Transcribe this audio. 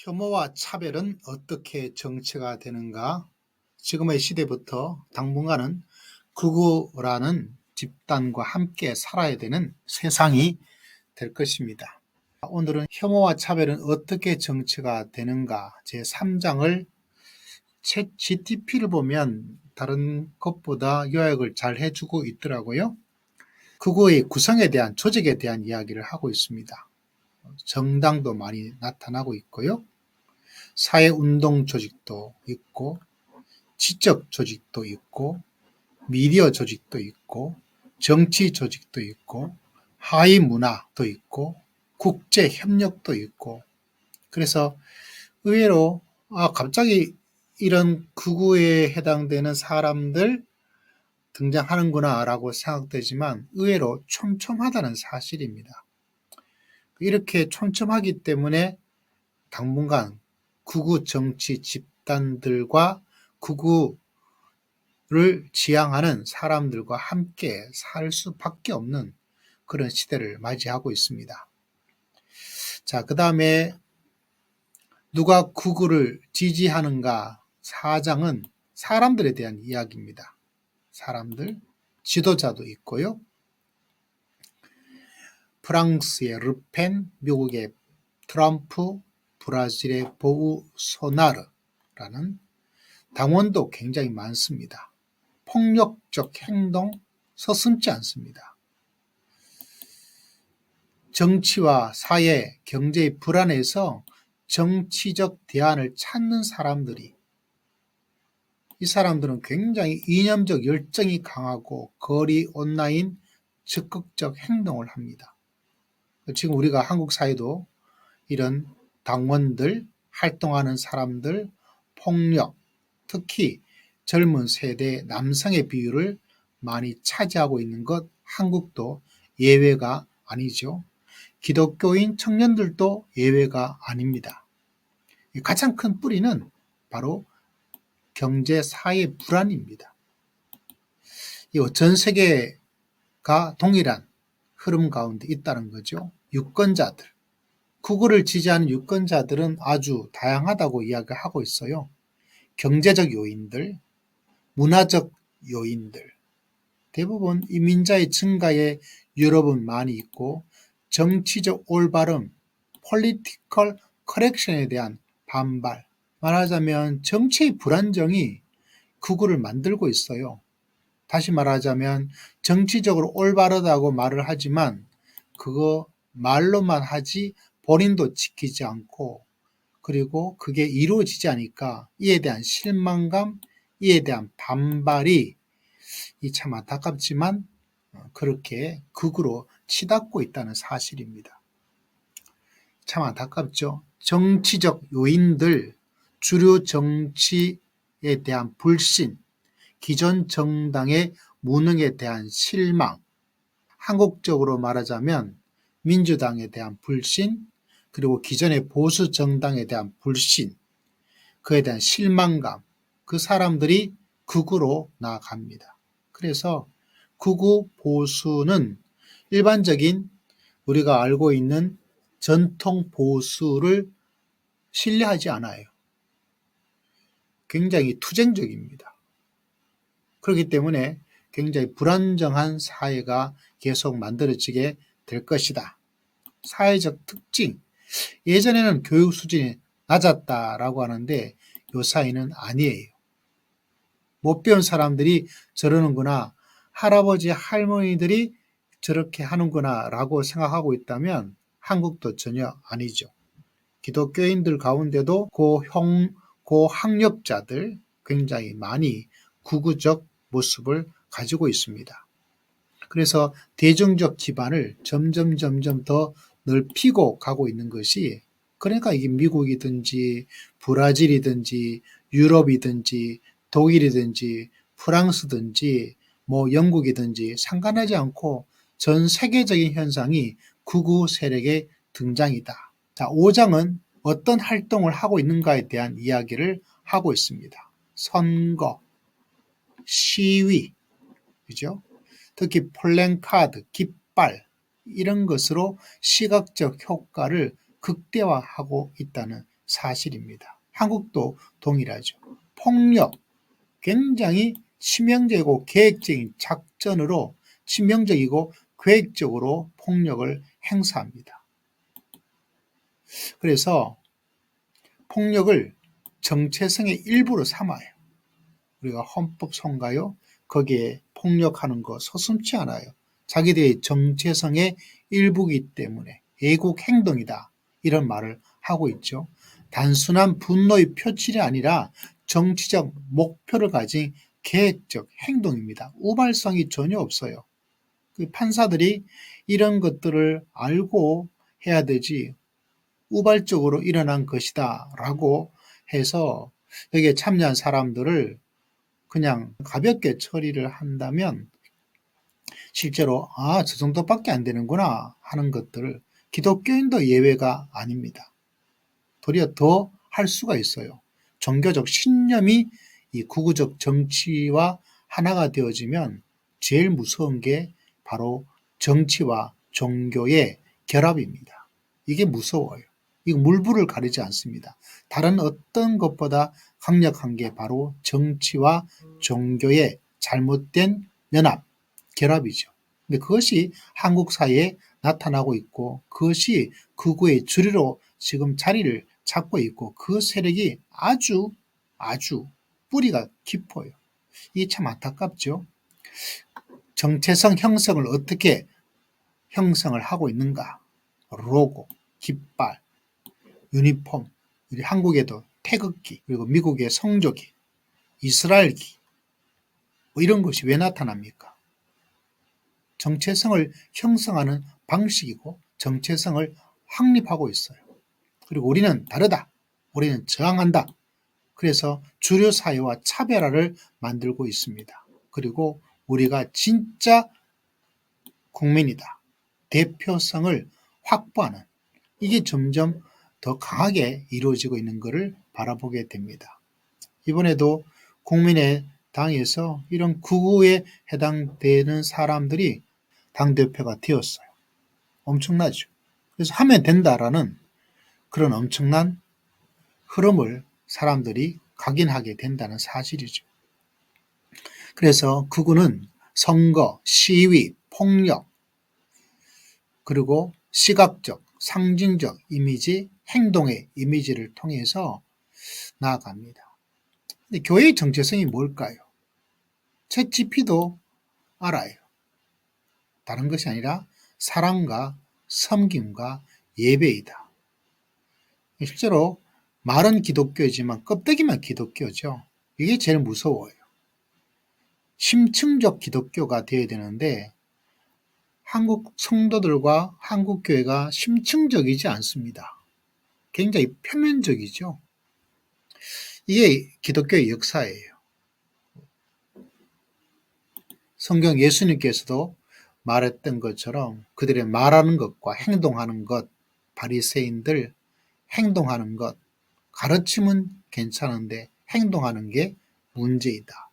혐오와 차별은 어떻게 정치가 되는가? 지금의 시대부터 당분간은 극우라는 집단과 함께 살아야 되는 세상이 될 것입니다. 오늘은 혐오와 차별은 어떻게 정치가 되는가 제3장을 챗 GTP를 보면 다른 것보다 요약을 잘 해주고 있더라고요. 극우의 구성에 대한 조직에 대한 이야기를 하고 있습니다. 정당도 많이 나타나고 있고요. 사회운동 조직도 있고 지적 조직도 있고 미디어 조직도 있고 정치 조직도 있고 하위 문화도 있고 국제 협력도 있고 그래서 의외로 갑자기 이런 극우에 해당되는 사람들 등장하는구나 라고 생각되지만 의외로 촘촘하다는 사실입니다. 이렇게 촘촘하기 때문에 당분간 극우 정치 집단들과 극우를 지향하는 사람들과 함께 살 수밖에 없는 그런 시대를 맞이하고 있습니다. 자, 그 다음에 누가 극우를 지지하는가 4장은 사람들에 대한 이야기입니다. 사람들, 지도자도 있고요. 프랑스의 르펜, 미국의 트럼프, 브라질의 보우소나르라는 당원도 굉장히 많습니다. 폭력적 행동 서슴지 않습니다. 정치와 사회, 경제의 불안에서 정치적 대안을 찾는 사람들이 이 사람들은 굉장히 이념적 열정이 강하고 거리 온라인 적극적 행동을 합니다. 지금 우리가 한국 사회도 이런 당원들, 활동하는 사람들, 폭력, 특히 젊은 세대 남성의 비율을 많이 차지하고 있는 것 한국도 예외가 아니죠. 기독교인 청년들도 예외가 아닙니다. 가장 큰 뿌리는 바로 경제 사회 불안입니다. 전 세계가 동일한 흐름 가운데 있다는 거죠. 유권자들, 극우를 지지하는 유권자들은 아주 다양하다고 이야기하고 있어요. 경제적 요인들, 문화적 요인들, 대부분 이민자의 증가에 유럽은 많이 있고 정치적 올바름, political correction에 대한 반발, 말하자면 정치의 불안정이 극우를 만들고 있어요. 다시 말하자면 정치적으로 올바르다고 말을 하지만 그거 말로만 하지 본인도 지키지 않고 그리고 그게 이루어지지 않으니까 이에 대한 실망감, 이에 대한 반발이 참 안타깝지만 그렇게 극으로 치닫고 있다는 사실입니다. 참 안타깝죠. 정치적 요인들, 주류 정치에 대한 불신, 기존 정당의 무능에 대한 실망, 한국적으로 말하자면 민주당에 대한 불신, 그리고 기존의 보수 정당에 대한 불신, 그에 대한 실망감, 그 사람들이 극우로 나아갑니다. 그래서 극우 보수는 일반적인 우리가 알고 있는 전통 보수를 신뢰하지 않아요. 굉장히 투쟁적입니다. 그렇기 때문에 굉장히 불안정한 사회가 계속 만들어지게 될 것이다. 사회적 특징, 예전에는 교육 수준이 낮았다라고 하는데 요 사이는 아니에요. 못 배운 사람들이 저러는구나, 할아버지 할머니들이 저렇게 하는구나 라고 생각하고 있다면 한국도 전혀 아니죠. 기독교인들 가운데도 고학력자들 굉장히 많이 극우적 모습을 가지고 있습니다. 그래서 대중적 기반을 점점 더 넓히고 가고 있는 것이, 그러니까 이게 미국이든지 브라질이든지 유럽이든지 독일이든지 프랑스든지 영국이든지 상관하지 않고 전 세계적인 현상이 극우 세력의 등장이다. 자, 5장은 어떤 활동을 하고 있는가에 대한 이야기를 하고 있습니다. 선거, 시위, 그죠? 특히 플랜카드, 깃발 이런 것으로 시각적 효과를 극대화하고 있다는 사실입니다. 한국도 동일하죠. 폭력, 굉장히 치명적이고 계획적인 작전으로 치명적이고 계획적으로 폭력을 행사합니다. 그래서 폭력을 정체성의 일부로 삼아요. 우리가 헌법 송가요? 거기에 폭력하는 거 서슴지 않아요. 자기들의 정체성의 일부이기 때문에 애국 행동이다. 이런 말을 하고 있죠. 단순한 분노의 표출이 아니라 정치적 목표를 가진 계획적 행동입니다. 우발성이 전혀 없어요. 그 판사들이 이런 것들을 알고 해야 되지 우발적으로 일어난 것이다 라고 해서 여기에 참여한 사람들을 그냥 가볍게 처리를 한다면 실제로 저 정도밖에 안 되는구나 하는 것들을 기독교인도 예외가 아닙니다. 도리어 더 할 수가 있어요. 종교적 신념이 이 구구적 정치와 하나가 되어지면 제일 무서운 게 바로 정치와 종교의 결합입니다. 이게 무서워요. 이거 물불을 가리지 않습니다. 다른 어떤 것보다 강력한 게 바로 정치와 종교의 잘못된 연합, 결합이죠. 근데 그것이 한국 사회에 나타나고 있고 그것이 극우의 주류로 지금 자리를 잡고 있고 그 세력이 아주 뿌리가 깊어요. 이게 참 안타깝죠. 정체성 형성을 어떻게 형성을 하고 있는가? 로고, 깃발, 유니폼, 우리 한국에도 태극기, 그리고 미국의 성조기, 이스라엘기, 뭐 이런 것이 왜 나타납니까? 정체성을 형성하는 방식이고 정체성을 확립하고 있어요. 그리고 우리는 다르다. 우리는 저항한다. 그래서 주류 사회와 차별화를 만들고 있습니다. 그리고 우리가 진짜 국민이다. 대표성을 확보하는 이게 점점 더 강하게 이루어지고 있는 것을 바라보게 됩니다. 이번에도 국민의당에서 이런 극우에 해당되는 사람들이 당대표가 되었어요. 엄청나죠. 그래서 하면 된다라는 그런 엄청난 흐름을 사람들이 각인하게 된다는 사실이죠. 그래서 극우는 선거, 시위, 폭력, 그리고 시각적, 상징적 이미지, 행동의 이미지를 통해서 나아갑니다. 근데 교회의 정체성이 뭘까요? 챗GPT도 알아요. 다른 것이 아니라 사랑과 섬김과 예배이다. 실제로 말은 기독교이지만 껍데기만 기독교죠. 이게 제일 무서워요. 심층적 기독교가 되어야 되는데 한국 성도들과 한국 교회가 심층적이지 않습니다. 굉장히 표면적이죠. 이게 기독교의 역사예요. 성경 예수님께서도 말했던 것처럼 그들의 말하는 것과 행동하는 것, 바리새인들 행동하는 것, 가르침은 괜찮은데 행동하는 게 문제이다.